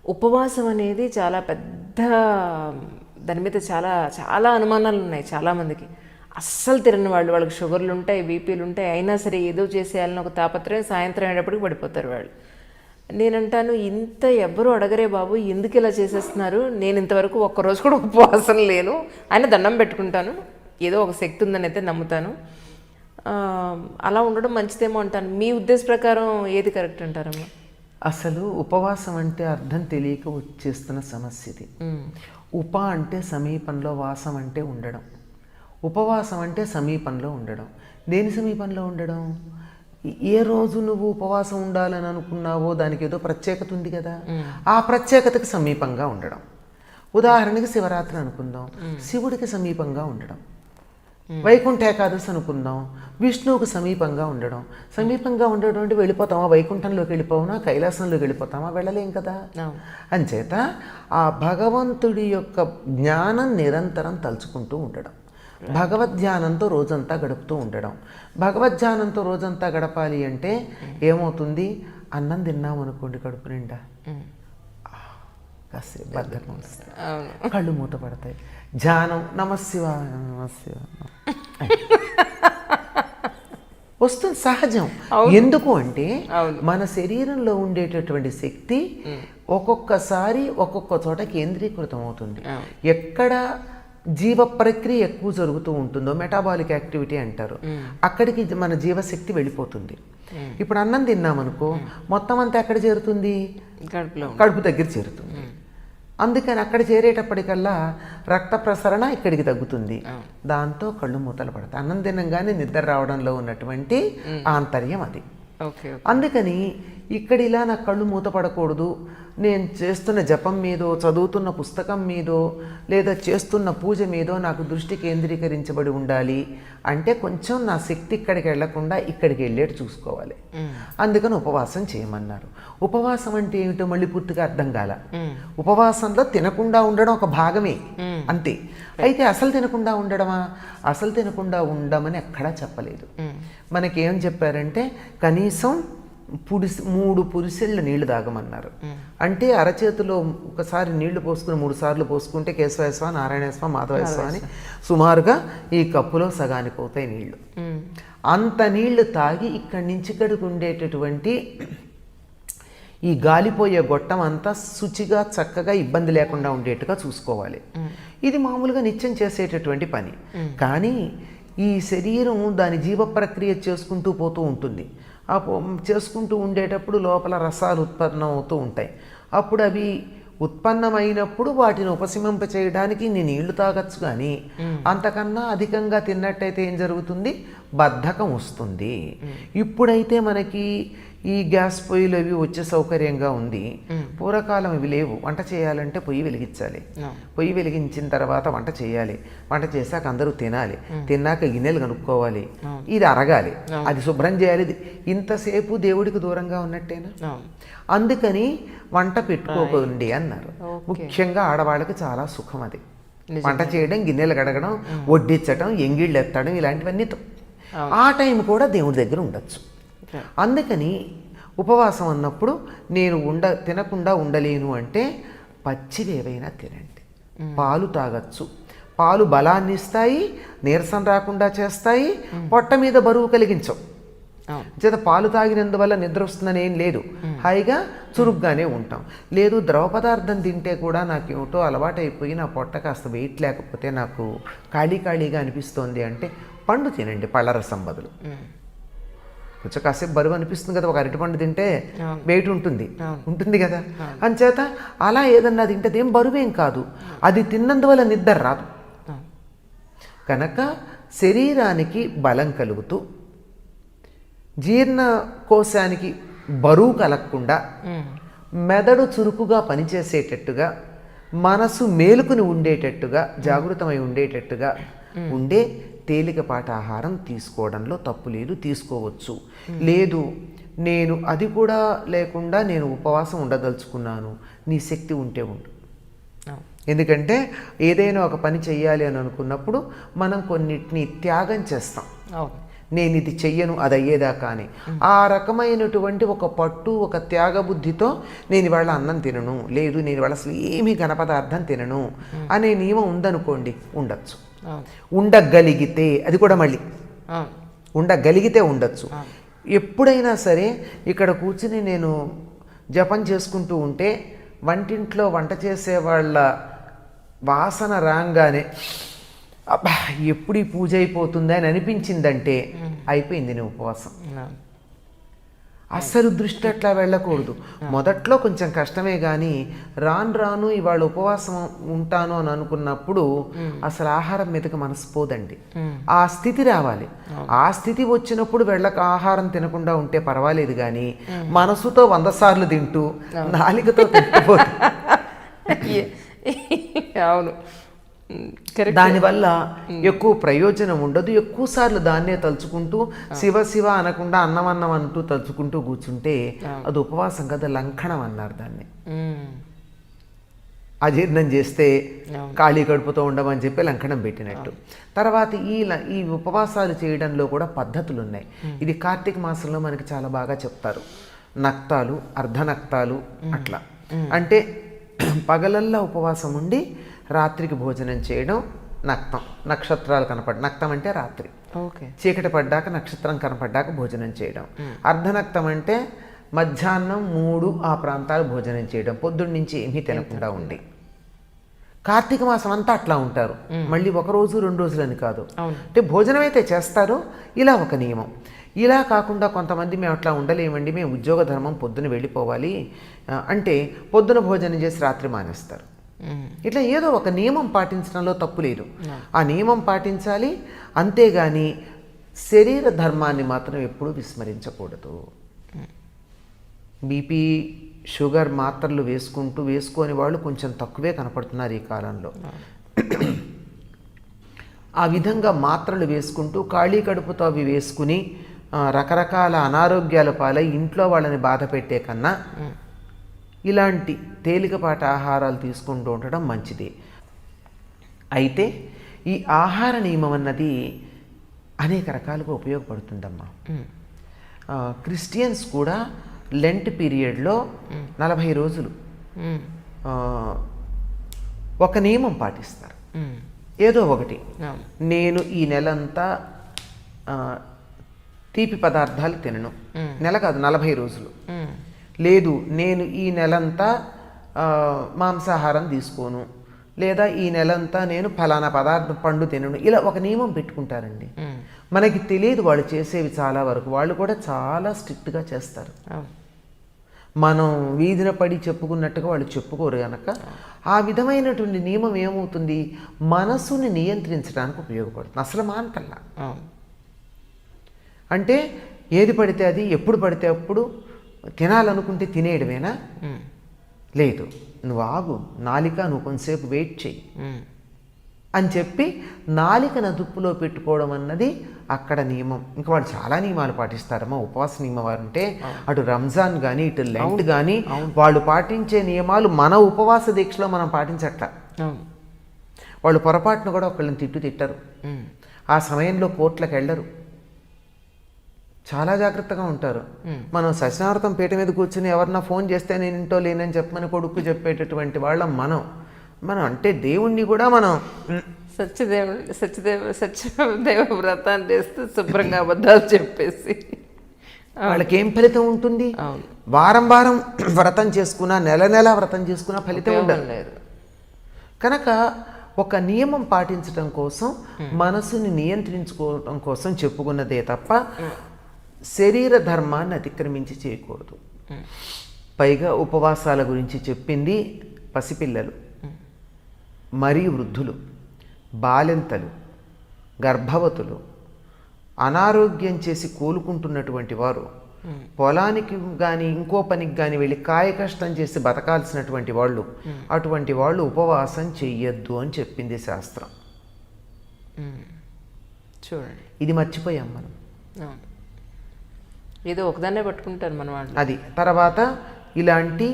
ఉపవాసం అనేది చాలా పెద్ద, దాని మీద చాలా చాలా అనుమానాలు ఉన్నాయి చాలామందికి. అస్సలు తినని వాళ్ళకి షుగర్లు ఉంటాయి, బీపీలు ఉంటాయి, అయినా సరే ఏదో చేసేయాలని ఒక తాపత్రయం, సాయంత్రం అయ్యేటప్పటికి పడిపోతారు వాళ్ళు. నేనంటాను, ఇంత ఎవ్వరూ అడగరే బాబు, ఎందుకు ఇలా చేసేస్తున్నారు? నేను ఇంతవరకు ఒక్కరోజు కూడా ఉపవాసం లేను, ఆయన దండం పెట్టుకుంటాను, ఏదో ఒక శక్తి ఉందని అయితే నమ్ముతాను. అలా ఉండడం మంచిదేమో అంటాను. మీ ఉద్దేశ ప్రకారం ఏది కరెక్ట్ అంటారమ్మా? అసలు ఉపవాసం అంటే అర్థం తెలియక వచ్చేస్తున్న సమస్య ఇది. ఉప అంటే సమీపంలో, వాసం అంటే ఉండడం. ఉపవాసం అంటే సమీపంలో ఉండడం. దేని సమీపంలో ఉండడం? ఏ రోజు నువ్వు ఉపవాసం ఉండాలని అనుకున్నావో దానికి ఏదో ప్రత్యేకత ఉంది కదా, ఆ ప్రత్యేకతకి సమీపంగా ఉండడం. ఉదాహరణకి శివరాత్రి అనుకుందాం, శివుడికి సమీపంగా ఉండడం. వైకుంఠ ఏకాదశి అనుకుందాం, విష్ణువుకు సమీపంగా ఉండడం. సమీపంగా ఉండడం అంటే వెళ్ళిపోతామా, వైకుంఠంలోకి వెళ్ళిపోవనా, కైలాసంలోకి వెళ్ళిపోతామా? వెళ్ళలేం కదా. అంచేత ఆ భగవంతుడి యొక్క జ్ఞానం నిరంతరం తలుచుకుంటూ ఉండడం, భగవద్ధ్యానంతో రోజంతా గడుపుతూ ఉండడం. భగవద్ధ్యానంతో రోజంతా గడపాలి అంటే ఏమవుతుంది? అన్నం తిన్నామనుకోండి కడుపు నిండా, కాసేపు బద్ధకం వస్తుంది, కళ్ళు మూతపడతాయి. ధ్యానం నమశివాయ నమశివాయ వస్తుంది, సహజం. ఎందుకు అంటే మన శరీరంలో ఉండేటటువంటి శక్తి ఒక్కొక్కసారి ఒక్కొక్క చోట కేంద్రీకృతం అవుతుంది. ఎక్కడ జీవ ప్రక్రియ ఎక్కువ జరుగుతూ ఉంటుందో, మెటాబాలిక్ యాక్టివిటీ అంటారు, అక్కడికి మన జీవశక్తి వెళ్ళిపోతుంది. ఇప్పుడు అన్నం తిన్నామనుకో, మొత్తం అంతా ఎక్కడ చేరుతుంది? కడుపు దగ్గర చేరుతుంది. అందుకని అక్కడ చేరేటప్పటికల్లా రక్త ప్రసరణ ఇక్కడికి తగ్గుతుంది, దాంతో కళ్ళు మూతలు పడతాయి. అన్నం తినంగానే నిద్ర రావడంలో ఉన్నటువంటి ఆంతర్యం అది. అందుకని ఇక్కడ ఇలా నా కళ్ళు మూతపడకూడదు, నేను చేస్తున్న జపం మీదో, చదువుతున్న పుస్తకం మీదో, లేదా చేస్తున్న పూజ మీదో నాకు దృష్టి కేంద్రీకరించబడి ఉండాలి అంటే కొంచెం నా శక్తి ఇక్కడికి వెళ్లకుండా ఇక్కడికి వెళ్ళేట్టు చూసుకోవాలి. అందుకని ఉపవాసం చేయమన్నారు. ఉపవాసం అంటే ఏమిటో మళ్ళీ పూర్తిగా అర్థం కాల. ఉపవాసంలో తినకుండా ఉండడం ఒక భాగమే, అంతే. అయితే అసలు తినకుండా ఉండడమా? అసలు తినకుండా ఉండమని ఎక్కడా చెప్పలేదు. మనకేం చెప్పారంటే కనీసం 3 పురిసెళ్ళ నీళ్లు తాగమన్నారు. అంటే అరచేతిలో ఒకసారి నీళ్లు పోసుకుని 3 సార్లు పోసుకుంటే కేశవేశ్వ, నారాయణేశ్వ, మాధవేశ్వ అని సుమారుగా ఈ కప్పులో సగానికి అవుతాయి నీళ్లు. అంత నీళ్లు తాగి ఇక్కడి నుంచి ఇక్కడికి ఉండేటటువంటి ఈ గాలిపోయే గొట్టం అంతా శుచిగా, చక్కగా, ఇబ్బంది లేకుండా ఉండేట్టుగా చూసుకోవాలి. ఇది మామూలుగా నిత్యం చేసేటటువంటి పని. కానీ ఈ శరీరం దాని జీవ ప్రక్రియ చేసుకుంటూ పోతూ ఉంటుంది. చేసుకుంటూ ఉండేటప్పుడు లోపల రసాలు ఉత్పన్నం అవుతూ ఉంటాయి. అప్పుడు అవి ఉత్పన్నమైనప్పుడు వాటిని ఉపశమింప చేయడానికి నేను నీళ్లు తాగొచ్చు, కానీ అంతకన్నా అధికంగా తిన్నట్టయితే ఏం జరుగుతుంది? బద్ధకం వస్తుంది. ఇప్పుడైతే మనకి ఈ గ్యాస్ పొయ్యిలు అవి వచ్చే సౌకర్యంగా ఉంది. పూర్వకాలం ఇవి లేవు. వంట చేయాలంటే పొయ్యి వెలిగించాలి, పొయ్యి వెలిగించిన తర్వాత వంట చేయాలి, వంట చేశాక అందరూ తినాలి, తిన్నాక గిన్నెలు కనుక్కోవాలి, ఇది అరగాలి, అది శుభ్రం చేయాలి. ఇంతసేపు దేవుడికి దూరంగా ఉన్నట్టేనా? అందుకని వంట పెట్టుకోకండి అన్నారు. ముఖ్యంగా ఆడవాళ్ళకి చాలా సుఖం అది. వంట చేయడం, గిన్నెలు కడగడం, వడ్డించడం, ఎంగిళ్ళు ఎత్తడం, ఇలాంటివన్నీ ఆ టైం కూడా దేవుడి దగ్గర ఉండొచ్చు. అందుకని ఉపవాసం అన్నప్పుడు నేను తినకుండా ఉండలేను అంటే పచ్చివి ఏవైనా తినండి. పాలు తాగచ్చు. పాలు బలాన్ని ఇస్తాయి, నీరసం రాకుండా చేస్తాయి, పొట్ట మీద బరువు కలిగించవు. చేత పాలు తాగినందువల్ల నిద్ర వస్తుందని ఏం లేదు, హాయిగా చురుగ్గానే ఉంటాం. లేదు ద్రవ పదార్థం తింటే కూడా నాకేమిటో అలవాటైపోయి నా పొట్ట కాస్త వెయిట్ లేకపోతే నాకు ఖాళీగా అనిపిస్తోంది అంటే పండు తినండి, పళ్ళరసం బదులు. కొంచెం కాసేపు బరువు అనిపిస్తుంది కదా, ఒక అరటిపండు తింటే వెయిట్ ఉంటుంది కదా. అంచేత అలా ఏదన్నా తింటే ఏం బరువేం కాదు, అది తిన్నందువల్ల నిద్ర రాదు. కనుక శరీరానికి బలం కలుగుతూ, జీర్ణకోశానికి బరువు కలగకుండా, మెదడు చురుకుగా పనిచేసేటట్టుగా, మనసు మేలుకుని ఉండేటట్టుగా, జాగృతమై ఉండేటట్టుగా ఉండే తేలికపాటి ఆహారం తీసుకోవడంలో తప్పు లేదు, తీసుకోవచ్చు. లేదు నేను అది కూడా లేకుండా నేను ఉపవాసం ఉండదలుచుకున్నాను, నీ శక్తి ఉంటే ఉండు. ఎందుకంటే ఏదైనా ఒక పని చెయ్యాలి అని అనుకున్నప్పుడు మనం కొన్నిటిని త్యాగం చేస్తాం. నేను ఇది చెయ్యను అది అయ్యేదాకా అని. ఆ రకమైనటువంటి ఒక పట్టు, ఒక త్యాగబుద్ధితో నేను ఇవాళ అన్నం తినను, లేదు నేను ఇవాళ అసలు ఏమీ ఘనపదార్థం తినను అనే నియమం ఉందనుకోండి, ఉండొచ్చు. ఉండగలిగితే, అది కూడా మళ్ళీ ఉండగలిగితే ఉండొచ్చు. ఎప్పుడైనా సరే ఇక్కడ కూర్చుని నేను జపం చేసుకుంటూ ఉంటే వంటింట్లో వంట చేసే వాళ్ళ వాసన రాగానే అబ్బా ఎప్పుడు ఈ పూజ అయిపోతుందా అని అనిపించిందంటే అయిపోయింది నీ ఉపవాసం. అస్సలు దృష్టి అట్లా వెళ్ళకూడదు. మొదట్లో కొంచెం కష్టమే కానీ రాను రాను ఇవాళ ఉపవాసం ఉంటాను అని అనుకున్నప్పుడు అసలు ఆహారం మీదకి మనసు పోదండి. ఆ స్థితి రావాలి. ఆ స్థితి వచ్చినప్పుడు వెళ్ళక ఆహారం తినకుండా ఉంటే పర్వాలేదు, కానీ మనసుతో 100 సార్లు తింటూ నాలికతో తింటుపోదు. అవును, దానివల్ల ఎక్కువ ప్రయోజనం ఉండదు. ఎక్కువ సార్లు దాన్నే తలుచుకుంటూ శివ శివ అనకుండా అన్నం అంటూ తలుచుకుంటూ కూర్చుంటే అది ఉపవాసం కదా, లంఘనం అన్నారు దాన్ని. అజీర్ణం చేస్తే ఖాళీ కడుపుతో ఉండమని చెప్పి లంకణం పెట్టినట్టు. తర్వాత ఈ ఉపవాసాలు చేయడంలో కూడా పద్ధతులు ఉన్నాయి. ఇది కార్తీక మాసంలో మనకి చాలా బాగా చెప్తారు. నక్తాలు, అర్ధనక్తాలు అట్లా. అంటే పగలల్లా ఉపవాసం ఉండి రాత్రికి భోజనం చేయడం నక్తం. నక్షత్రాలు నక్తం అంటే రాత్రి, చీకటి పడ్డాక నక్షత్రం కనపడ్డాక భోజనం చేయడం. అర్ధనక్తం అంటే మధ్యాహ్నం 3 ఆ ప్రాంతాలు భోజనం చేయడం, పొద్దున్న నుంచి ఏమీ తినకుండా ఉండి. కార్తీక మాసం అంతా అట్లా ఉంటారు. మళ్ళీ 1 రోజు 2 రోజులు అని కాదు. అంటే భోజనం అయితే చేస్తారు, ఇలా ఒక నియమం. ఇలా కాకుండా కొంతమంది మేము అట్లా ఉండలేమండి, మేము ఉద్యోగ ధర్మం పొద్దున వెళ్ళిపోవాలి అంటే పొద్దున భోజనం చేసి రాత్రి మానేస్తారు. ఇట్లా ఏదో ఒక నియమం పాటించడంలో తప్పు లేదు. ఆ నియమం పాటించాలి, అంతేగాని శరీర ధర్మాన్ని మాత్రం ఎప్పుడూ విస్మరించకూడదు. బీపీ, షుగర్ మాత్రలు వేసుకొని వాళ్ళు కొంచెం తక్కువే కనపడుతున్నారు ఈ కాలంలో. ఆ విధంగా మాత్రలు వేసుకుంటూ ఖాళీ కడుపుతో అవి వేసుకుని రకరకాల అనారోగ్యాల పాలై ఇంట్లో వాళ్ళని బాధ పెట్టే కన్నా ఇలాంటి తేలికపాటి ఆహారాలు తీసుకుంటూ ఉండడం మంచిది. అయితే ఈ ఆహార నియమం అన్నది అనేక రకాలుగా ఉపయోగపడుతుందమ్మా. క్రిస్టియన్స్ కూడా లెంట్ పీరియడ్లో 40 రోజులు ఒక నియమం పాటిస్తారు. ఏదో ఒకటి, నేను ఈ నెలంతా తీపి పదార్థాలు తినను, నెల కాదు 40 రోజులు. లేదు నేను ఈ నెలంతా మాంసాహారం తీసుకోను, లేదా ఈ నెలంతా నేను ఫలానా పదార్థం పండు తినను, ఇలా ఒక నియమం పెట్టుకుంటారండి. మనకి తెలియదు వాళ్ళు చేసేవి చాలా వరకు. వాళ్ళు కూడా చాలా స్ట్రిక్ట్గా చేస్తారు. మనం వీధిన పడి చెప్పుకున్నట్టుగా వాళ్ళు చెప్పుకోరు కనుక ఆ విధమైనటువంటి నియమం ఏమవుతుంది, మనసుని నియంత్రించడానికి ఉపయోగపడుతుంది. అసలు మానకల్లా అంటే ఏది పడితే అది, ఎప్పుడు పడితే అప్పుడు తినాలనుకుంటే తినేయడమేనా? లేదు, నువ్వు ఆగు, నాలిక నువ్వు కొంతసేపు వెయిట్ చెయ్యి అని చెప్పి నాలికను అదుపులో పెట్టుకోవడం అన్నది అక్కడ నియమం. ఇంకా వాళ్ళు చాలా నియమాలు పాటిస్తారమ్మా. ఉపవాస నియమం అంటే అటు రంజాన్ కానీ ఇటు లెంట్ కానీ వాళ్ళు పాటించే నియమాలు మన ఉపవాస దీక్షలో మనం పాటించట్ల. వాళ్ళు పొరపాటును కూడా ఒకళ్ళని తిట్టరు. ఆ సమయంలో కోర్టులకు వెళ్ళరు, చాలా జాగ్రత్తగా ఉంటారు. మనం సత్యనారాయణ పీట మీద కూర్చుని ఎవరన్నా ఫోన్ చేస్తే నేను ఇంటో లేనని చెప్పమని కొడుకు చెప్పేటటువంటి వాళ్ళం మనం అంటే దేవుణ్ణి కూడా మనం సత్యదేవ వ్రతాన్ని చేస్తూ శుభ్రంగా అబద్ధాలు చెప్పేసి వాళ్ళకి ఏం ఫలితం ఉంటుంది? వారం వ్రతం చేసుకున్నా, నెల వ్రతం చేసుకున్నా ఫలితం ఉండలేదు. కనుక ఒక నియమం పాటించడం కోసం, మనసుని నియంత్రించుకోవడం కోసం చెప్పుకున్నదే తప్ప శరీర ధర్మాన్ని అతిక్రమించి చేయకూడదు. పైగా ఉపవాసాల గురించి చెప్పింది పసిపిల్లలు, మరీ వృద్ధులు, బాలింతలు, గర్భవతులు, అనారోగ్యం చేసి కోలుకుంటున్నటువంటి వారు, పొలానికి కానీ ఇంకో పనికి కానీ వెళ్ళి కాయ కష్టం చేసి బతకాల్సినటువంటి వాళ్ళు, అటువంటి వాళ్ళు ఉపవాసం చెయ్యొద్దు అని చెప్పింది శాస్త్రం. చూడండి, ఇది మర్చిపోయాం మనం. ఏదో ఒకదాన్నే పట్టుకుంటారు మన వాళ్ళు. అది తర్వాత ఇలాంటి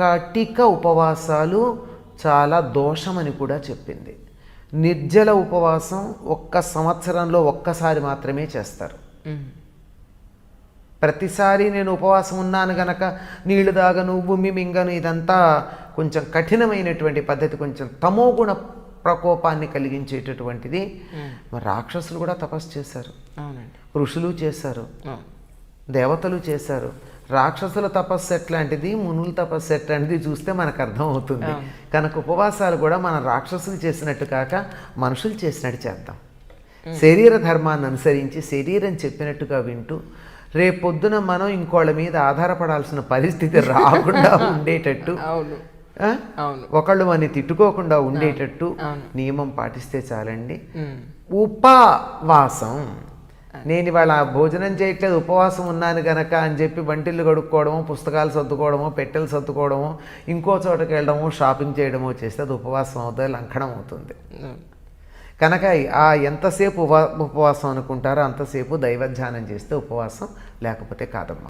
కటిక ఉపవాసాలు చాలా దోషమని కూడా చెప్పింది. నిర్జల ఉపవాసం 1 సంవత్సరంలో ఒక్కసారి మాత్రమే చేస్తారు. ప్రతిసారి నేను ఉపవాసం ఉన్నాను గనక నీళ్లు దాగను, ఉమ్మి మింగను, ఇదంతా కొంచెం కఠినమైనటువంటి పద్ధతి, కొంచెం తమోగుణ ప్రకోపాన్ని కలిగించేటటువంటిది. మరి రాక్షసులు కూడా తపస్సు చేశారు, అవునండి, ఋషులు చేశారు, అవును. దేవతలు చేశారు. రాక్షసుల తపస్సు ఎట్లాంటిది, మునుల తపస్సు ఎట్లాంటిది చూస్తే మనకు అర్థం అవుతుంది. కనుక ఉపవాసాలు కూడా మనం రాక్షసులు చేసినట్టు కాక మనుషులు చేసినట్టు చేద్దాం. శరీర ధర్మాన్ని అనుసరించి శరీరం చెప్పినట్టుగా వింటూ రేపొద్దున మనం ఇంకోళ్ళ మీద ఆధారపడాల్సిన పరిస్థితి రాకుండా ఉండేటట్టు, అవును, అవును, ఒకళ్ళు అని తిట్టుకోకుండా ఉండేటట్టు నియమం పాటిస్తే చాలండి. ఉపవాసం, నేను ఇవాళ భోజనం చేయట్లేదు ఉపవాసం ఉన్నాను గనక అని చెప్పి వంటిల్లు కడుక్కోవడమో, పుస్తకాలు సర్దుకోవడమో, పెట్టెలు సర్దుకోవడమో, ఇంకో చోటకి వెళ్ళడమో, షాపింగ్ చేయడమో చేస్తే అది ఉపవాసం అవుతుంది, లంఘనం అవుతుంది. కనుక ఆ ఎంతసేపు ఉపవాసం అనుకుంటారో అంతసేపు దైవధ్యానం చేస్తే ఉపవాసం, లేకపోతే కాదమ్మా.